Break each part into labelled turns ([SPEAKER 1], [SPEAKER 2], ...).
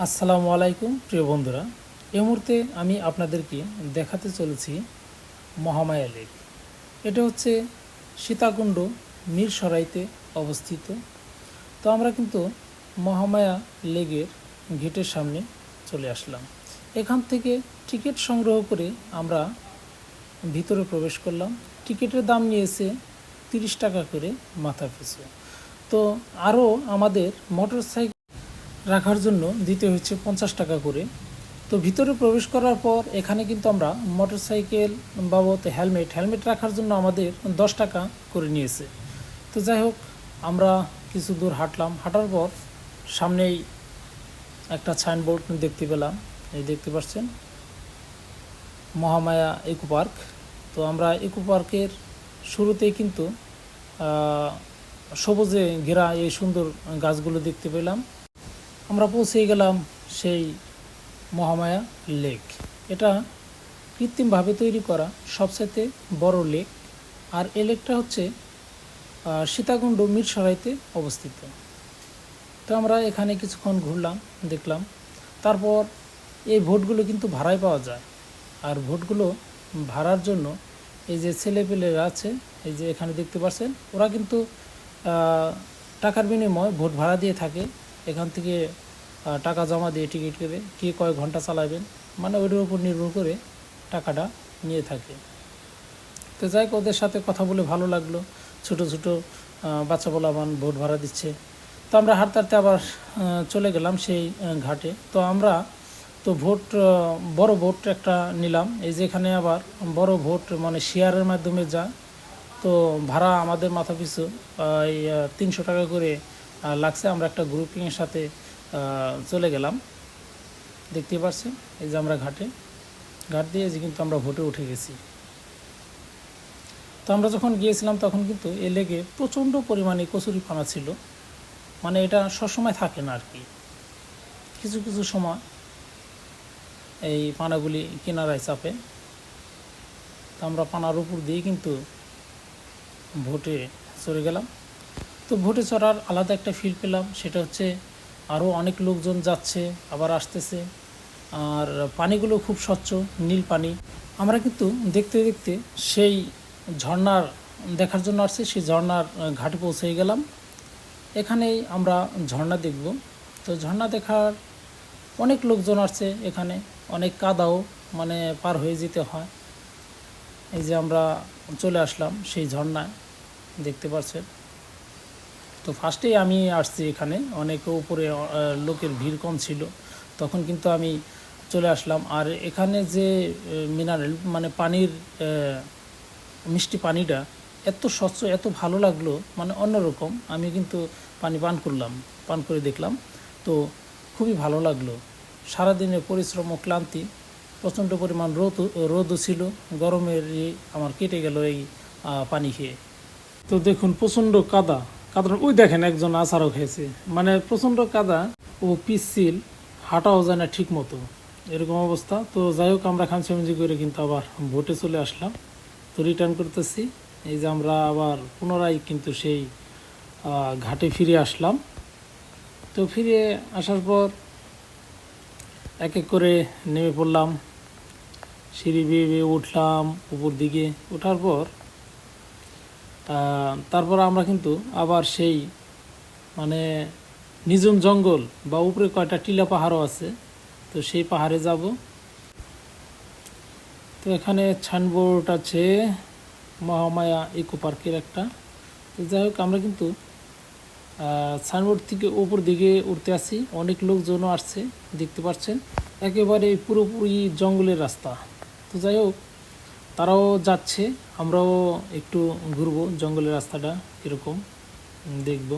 [SPEAKER 1] আসসালামু আলাইকুম প্রিয় বন্ধুরা। এই মুহূর্তে আমি আপনাদেরকে দেখাতে চলেছি মহামায়া লেক। এটা হচ্ছে সীতাকুণ্ড মিরসরাইতে অবস্থিত। তো আমরা কিন্তু মহামায়া লেকের গেটের সামনে চলে আসলাম। এখান থেকে টিকিট সংগ্রহ করে আমরা ভিতরে প্রবেশ করলাম। টিকিটের দাম নিয়েছে 30 টাকা করে মাথা পিছু। তো আরও আমাদের মোটরসাইকেল রাখার জন্য দিতে হচ্ছে 50 টাকা করে। তো ভিতরে প্রবেশ করার পর এখানে কিন্তু আমরা মোটরসাইকেল বাবদ হেলমেট রাখার জন্য আমাদের 10 টাকা করে নিয়েছে। তো যাই হোক, আমরা কিছু দূর হাঁটলাম। হাঁটার পর সামনেই একটা সাইনবোর্ড দেখতে পেলাম। এই দেখতে পাচ্ছেন মহামায়া ইকো পার্ক। তো আমরা ইকো পার্কের শুরুতেই কিন্তু সবুজে ঘেরা এই সুন্দর গাছগুলো দেখতে পেলাম। আমরা পৌঁছে গেলাম সেই মহামায়া লেক। এটা কৃত্রিমভাবে তৈরি করা সবচেয়ে বড় লেক। আর এই লেকটা হচ্ছে সীতাকুণ্ড মিরসরাইতে অবস্থিত। তো আমরা এখানে কিছুক্ষণ ঘুরলাম, দেখলাম। তারপর এই ভোটগুলো কিন্তু ভাড়ায় পাওয়া যায়। আর ভোটগুলো ভাড়ার জন্য এই যে ছেলেপেলেরা আছে, এই যে এখানে দেখতে পাচ্ছেন, ওরা কিন্তু টাকার বিনিময়ে ভোট ভাড়া দিয়ে থাকে। এখান থেকে টাকা জমা দিয়ে টিকিট করে কে কয় ঘন্টা চালাবেন, মানে ওইটার উপর নির্ভর করে টাকাটা নিয়ে থাকে। তো যাই হোক, ওদের সাথে কথা বলে ভালো লাগলো। ছোট ছোট বাচ্চা পোলাপান ভোট ভাড়া দিচ্ছে। তো আমরা হাঁটতে হাঁটতে আবার চলে গেলাম সেই ঘাটে। তো আমরা তো বড় ভোট একটা নিলাম। এই যে এখানে আবার বড় ভোট মানে শেয়ারের মাধ্যমে যায়। তো ভাড়া আমাদের মাথা পিছু 300 টাকা করে লাগছে। আমরা একটা গ্রুপিংয়ের সাথে চলে গেলাম। দেখতে পাচ্ছেন এই যে আমরা ঘাট দিয়ে যে কিন্তু আমরা ভোটে উঠে গেছি। তো আমরা যখন গিয়েছিলাম তখন কিন্তু এ লেগে প্রচণ্ড পরিমাণে কচুরিপানা ছিল। মানে এটা সবসময় থাকে না আর কি, কিছু কিছু সময় এই পানাগুলি কিনারায় চাপে। তো আমরা পানার উপর দিয়ে কিন্তু ভোটে চড়ে গেলাম। তো ভোটে চড়ার আলাদা একটা ফিল পেলাম। সেটা হচ্ছে আরও অনেক লোকজন যাচ্ছে আবার আসতেছে। আর পানিগুলো খুব স্বচ্ছ নীল পানি। আমরা কিন্তু দেখতে দেখতে সেই ঝর্ণার দেখার জন্য আসছি। সেই ঝর্ণার ঘাটে পৌঁছে গেলাম। এখানেই আমরা ঝর্ণা দেখব। তো ঝর্ণা দেখার অনেক লোকজন আসছে। এখানে অনেক কাদাও মানে পার হয়ে যেতে হয়। এই যে আমরা চলে আসলাম সেই ঝর্ণায়, দেখতে পাচ্ছেন। তো ফার্স্টেই আমি আসছি এখানে, অনেক উপরে লোকের ভিড় কম ছিল, তখন কিন্তু আমি চলে আসলাম। আর এখানে যে মিনারেল মানে পানির মিষ্টি পানিটা এত স্বচ্ছ, এত ভালো লাগলো, মানে অন্যরকম। আমি কিন্তু পানি পান করে দেখলাম। তো খুবই ভালো লাগলো। সারাদিনের পরিশ্রম ও ক্লান্তি, প্রচণ্ড পরিমাণ রোদও ছিল, গরমের আমার কেটে গেল এই পানি খেয়ে। তো দেখুন প্রচণ্ড কাদা, ওই দেখেন একজন আচারও খেয়েছে, মানে প্রচণ্ড কাদা ও পিচ্ছিল, হাঁটাও যায় না ঠিক মতো, এরকম অবস্থা। তো যাই হোক, আমরা খামচামিজি করে কিন্তু আবার ভোটে চলে আসলাম। তো রিটার্ন করতেছি। এই যে আমরা আবার পুনরায় কিন্তু সেই ঘাটে ফিরে আসলাম। তো ফিরে আসার পর এক এক করে নেমে পড়লাম, সিঁড়ি বেয়ে বেয়ে উঠলাম উপর দিকে। ওঠার পর তারপর আমরা কিন্তু আবার সেই মানে নিঝুম জঙ্গল বা উপরে কয়টা টিলা পাহাড়ও আছে, তো সেই পাহাড়ে যাব। তো এখানে সাইনবোর্ড আছে মহামায়া ইকো পার্কের একটা। তো যাই হোক, আমরা কিন্তু সাইনবোর্ড থেকে উপর দিকে উঠতে আসি। অনেক লোকজনও আসছে, দেখতে পাচ্ছেন। একেবারে পুরোপুরি জঙ্গলের রাস্তা। তো যাই হোক, তারাও যাচ্ছে, আমরাও একটু ঘুরবো জঙ্গলের রাস্তাটা কীরকম দেখব।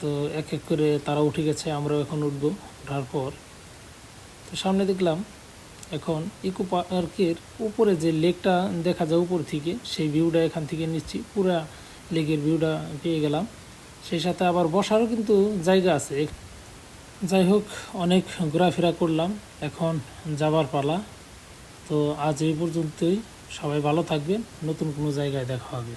[SPEAKER 1] তো এক এক করে তারা উঠে গেছে, আমরাও এখন উঠবো। ওঠার পর তো সামনে দেখলাম এখন ইকো পার্কের উপরে যে লেকটা দেখা যায় উপর থেকে, সেই ভিউটা এখান থেকে নিচ্ছি। পুরা লেকের ভিউটা পেয়ে গেলাম। সেই সাথে আবার বসারও কিন্তু জায়গা আছে। যাই হোক, অনেক ঘোরাফেরা করলাম, এখন যাবার পালা। তো আজ এই পর্যন্তই। সবাই ভালো থাকবেন, নতুন কোনো জায়গায় দেখা হবে।